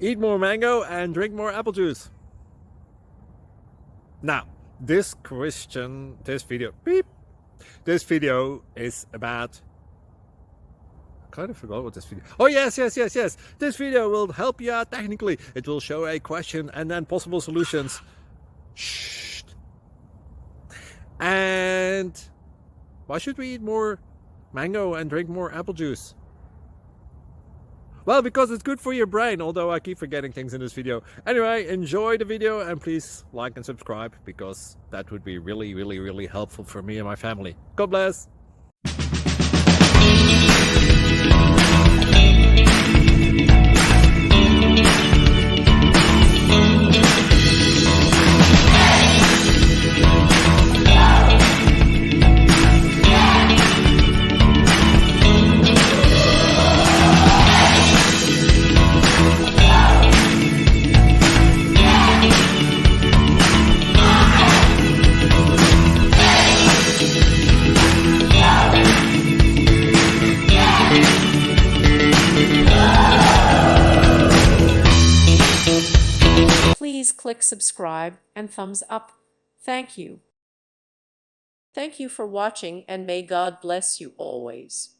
Eat more mango and drink more apple juice. Now, this video is about, I kind of forgot what this video. Oh, yes. This video will help you out technically. It will show a question and then possible solutions. Shh. And why should we eat more mango and drink more apple juice? Well, because it's good for your brain, although I keep forgetting things in this video. Anyway, enjoy the video and please like and subscribe, because that would be really helpful for me and my family. God bless! Please click subscribe and thumbs up. Thank you. Thank you for watching, and may God bless you always.